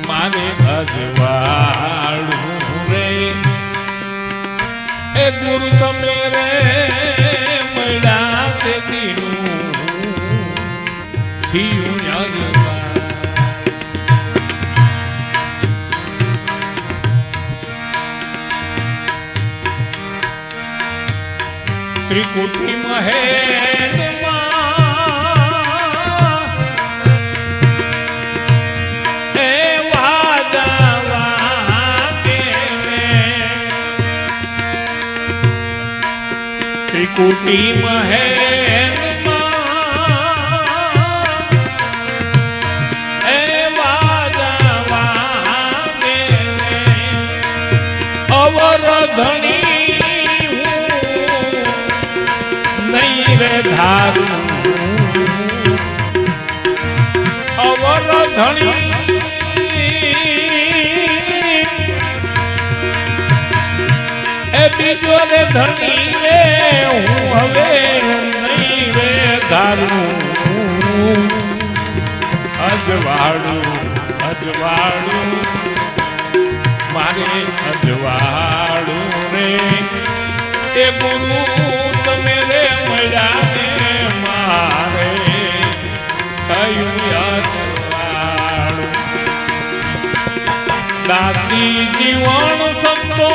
મારે અજવાળું રે, એ ગુરુ તમે રે મળ્યા તે દીનું થયું અજવાળું. ત્રિકુટી મહેલમાં એ વાજા વાગે રે, ત્રિકુટી મહેલમાં એ વાજા વાગે રે, અવરધણી ધારું અવરધણી એ બીજો રે ધણી રે હું હવે નહીં રે ધારું. અજવાળું અજવાળું મારે અજવાળું રે, એ ગુરુ તમે રે મળ્યા ને મારે થયું અજવાળું. દાસી જીવન સંતો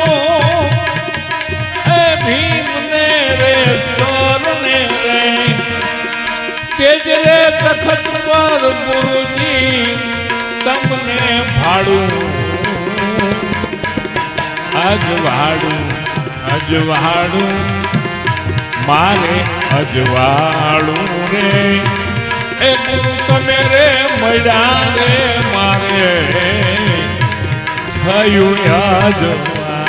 એ ભીમ ને રે સોરને રે, તેજ રે તખત પર ગુરુજી તમને ભાડું અજવાળું અજવાળું મારે અજવાળું રે, એ ગુરુ તમે રે મળ્યા રે મારે થયું યાજવા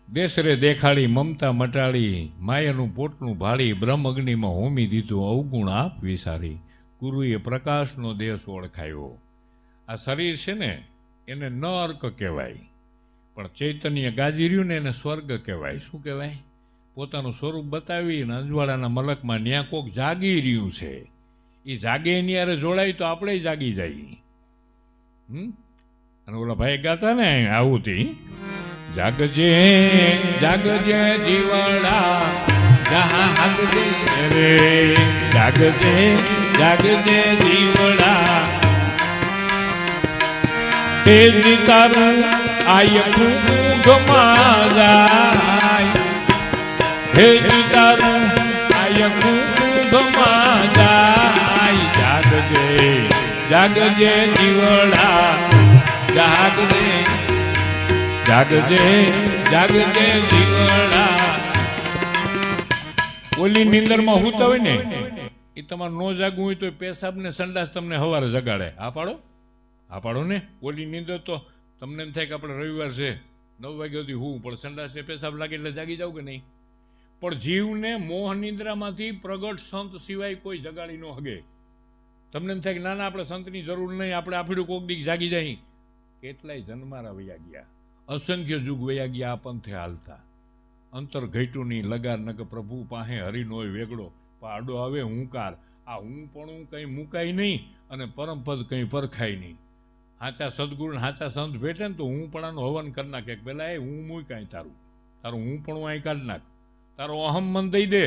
દેશ રે દેખાડી મમતા મટાડી માયાનું પોટનું ભાળી બ્રહ્મ અગ્નિમાં હોમી દીધું અવગુણ આપ વિસારી ગુરુએ પ્રકાશનો દેશ ઓળખાયો. આ શરીર છે ને એને ન અર્ક કહેવાય, પણ ચૈતન્ય ગાજી રહ્યું ને એને સ્વર્ગ કહેવાય. શું કહેવાય? પોતાનું સ્વરૂપ બતાવીને અજવાળાના મલકમાં ન્યા કોક જાગી રહ્યું છે. એ જાગે એની યારે જોડાય તો આપણે જાગી જઈએ. અને ઓલા ભાઈ ગાતા ને આવું થી જાગજે જાગજે જીવડા જહા હાગજે રે જાગજે જાગજે જીવડા તેજી તારું આય કુંભમાં જાય તેજી તારું આય કુંભમાં જાય જાગજે જાગજે જીવડા જાગજે જાગજે જાગજે જીવડા. ઓલી નીંદરમાં હું તો હોય ને એ તમારે ન જાગવું હોય તો પેશાબ ને સંડાસ તમને સવારે જગાડે. આ પાડો ને. ઓલી નીંદર તો તમને એમ થાય કે આપણે રવિવાર છે 9 વાગ્યા સુધી હું પણ સંડાસ ને પેશાબ લાગે એટલે જાગી જાવ કે નહીં. પણ જીવને મોહ નિંદ્રામાંથી પ્રગટ સંત સિવાય કોઈ જગાડી ન હગે. તમને એમ થાય કે ના આપણે સંતની જરૂર નહીં, આપણે આફીડું કોક દીક જાગી જાય. કેટલાય જન્મારા વયા ગયા, અસંખ્ય યુગ વયા ગયા આ પંથે હાલતા. અંતર ઘટ્યું નહીં લગાર નક પ્રભુ પાસે હરિનોય વેગડો પાડો આવે હુંકાર. આ હું પણ કંઈ મુકાય નહીં અને પરમપદ કંઈ પરખાય નહીં. હાચા સદગુરુ હાચા સંત ભેટે ને તો હું પણ હવન કરી નાખે. પેલા એ હું મુય કાંઈ તારું હું પણ અહીં કાઢી નાખ, તારો અહમ મન દઈ દે.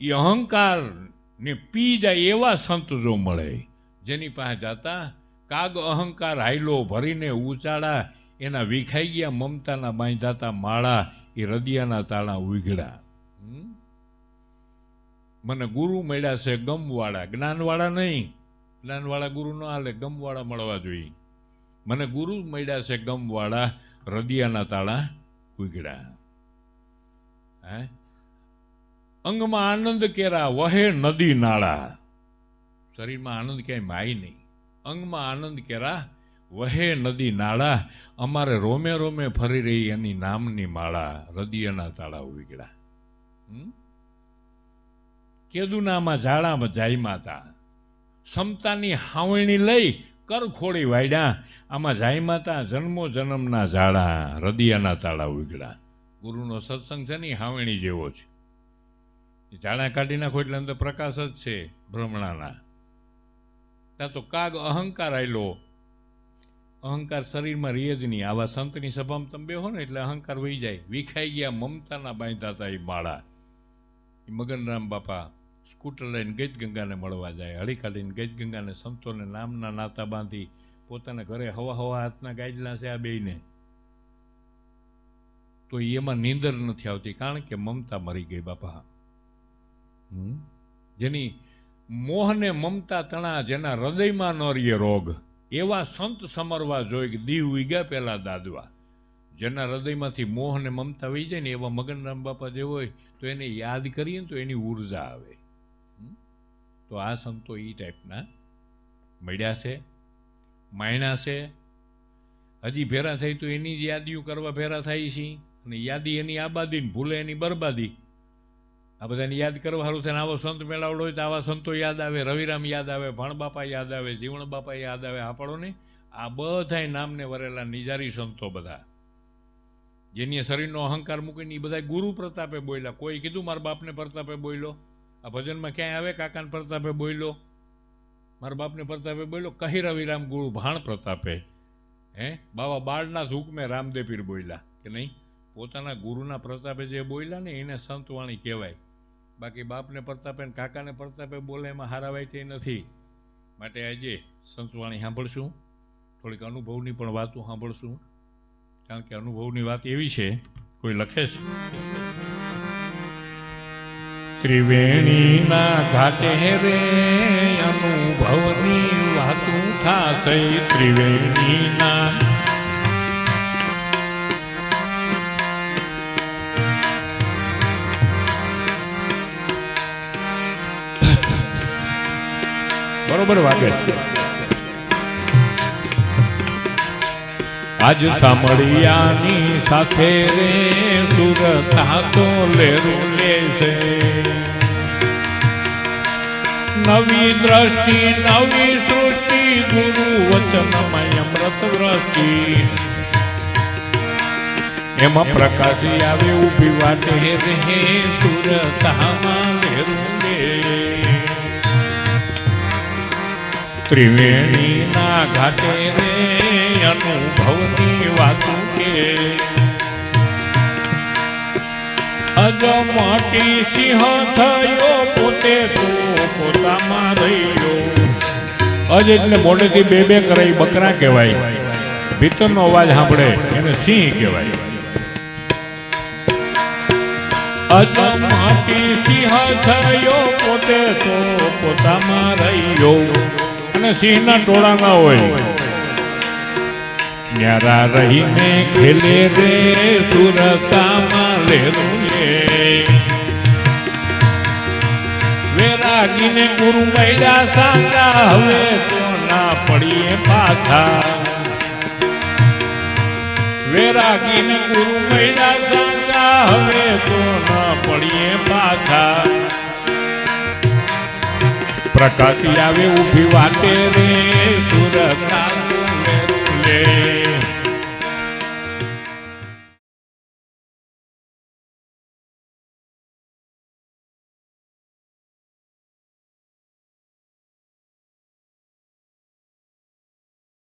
એ અહંકાર ને પી જાય એવા સંત જો મળે જેની પાસે જાતા કાગ અહંકાર હાયલો ભરીને ઉચાડા એના વિખાઈ ગયા મમતાના બાંધાતા માળા એ હૃદયના તાળા ઉઘડા. મને ગુરુ મળ્યા છે ગમવાળા, જ્ઞાનવાળા નહીં. જ્ઞાનવાળા ગુરુ ન હાલે, ગમવાળા મળવા જોઈએ. મને ગુરુ મળ્યા છે ગમવાળા હૃદયના તાળા ઉઘડા. હે અંગમાં આનંદ કેરા વહે નદી નાળા. શરીરમાં આનંદ ક્યાંય માય નહીં. અંગમાં આનંદ કેરા વહે નદી નાળા અમારે રોમે રોમે ફરી રહી એની નામની માળા હૃદયના તાળા ઉઘડા. કેદુનામાં ઝાડામાં જાયમાં તા સમતાની હાવણી લઈ કર ખોડી વાયડા આમાં જાયમાં તા જન્મો જન્મના ઝાડા હૃદયના તાળા ઉઘડા. ગુરુનો સત્સંગ છે ને હાવણી જેવો છે. ઝાડા કાઢી નાખો એટલે અંદર પ્રકાશ જ છે ભ્રમણાના. ત્યાં તો કાગ અહંકાર આવેલો, અહંકાર શરીરમાં રીએ જ નહીં. આવા સંતની સભામાં તમે બેહો ને એટલે અહંકાર વહી જાય. વિખાઈ ગયા મમતાના બાંધાતા એ માળા. એ મગનરામ બાપા સ્કૂટર લઈને ગજગંગાને મળવા જાય, હળી કાઢીને ગજગંગાને સંતોને નામના નાતા બાંધી પોતાના ઘરે હવા હાથના ગાયડલા છે આ બેયને. તો એમાં નીંદર નથી આવતી, કારણ કે મમતા મરી ગઈ બાપા. જેની મોહને મમતા તણા જેના હૃદયમાં ન રીએ રોગ એવા સંત સમરવા જોઈ કે દીવ ઉગ્યા પેલા દાદવા. જેના હૃદયમાંથી મોહ ને મમતા વહી જાય ને એવા મગનરામ બાપા જે હોય તો એને યાદ કરીએ ને તો એની ઉર્જા આવે. તો આ સંતો એ ટાઈપના મળ્યા છે, માયણા છે. હજી ભેરા થઈ તો એની જ યાદીઓ કરવા ભેરા થાય છે. અને યાદી એની આબાદી ને ભૂલે એની બરબાદી. આ બધાને યાદ કરવા સારું થાય. આવો સંત મેળાવડો હોય તો આવા સંતો યાદ આવે, રવિરામ યાદ આવે, ભણબાપા યાદ આવે, જીવણ બાપા યાદ આવે. આપણો ને આ બધાય નામને વરેલા નિજારી સંતો બધા જેની શરીરનો અહંકાર મૂકીને એ બધા ગુરુ પ્રતાપે બોલ્યા. કોઈ કીધું મારા બાપને પ્રતાપે બોલ્યો? આ ભજનમાં ક્યાંય આવે કાકાને પ્રતાપે બોલ્યો? મારા બાપને પ્રતાપે બોલ્યો? કહી રવિરામ ગુરુ ભાણ પ્રતાપે. બાબા બાળના હુકમે રામદેવ પીર બોલ્યા કે નહીં? પોતાના ગુરુના પ્રતાપે જે બોલ્યા ને એને સંતવાણી કહેવાય. બાકી બાપને પ્રતાપે ને કાકાને પ્રતાપે બોલે એમાં હારાવાય તે નથી. માટે આજે સંતવાણી સાંભળશું, થોડીક અનુભવની પણ વાતો સાંભળશું. કારણ કે અનુભવની વાત એવી છે, કોઈ લખે છે ત્રિવેણીના ઘાટે રે અનુભવની વાતું થાશે. ત્રિવેણીના બરોબર વાગે છે. આજ સાંભળિયાની સાથે રે સુરતા તો લેરું લેશે. નવી દ્રષ્ટિ નવી સૃષ્ટિ ગુરુ વચનમાં અમૃત વૃષ્ટિ એમાં પ્રકાશી આવે ઉભી વાટે રે સુરતામાં લેરું લે. ત્રિવેણીના ઘાટે રે અનુભવની વાતું કે અજમટી સિંહ થયો પોતે તો પોતામાં રહ્યો. અજ એટલે મોઢેથી બે બે કરાઈ બકરા કહેવાય. ભીતરનો અવાજ સાંભળે એને સિંહ કહેવાય. અજમટી સિંહ થયો પોતે તો પોતામાં રહ્યો. અને સિંહના ટોળામાં હોય ન્યારા રહીને ખેલે રે સુરતામાં લેરું લે. વેરાગીને ગુરુ મૈડા સાચા હવે તો ના પડીએ પાછા. વેરાગીને ગુરુ મૈડા સાચા હવે તો ના પડીએ પાછા. પ્રકાશી આવે ઉભી વાટે રે સુરતા લેરું લે.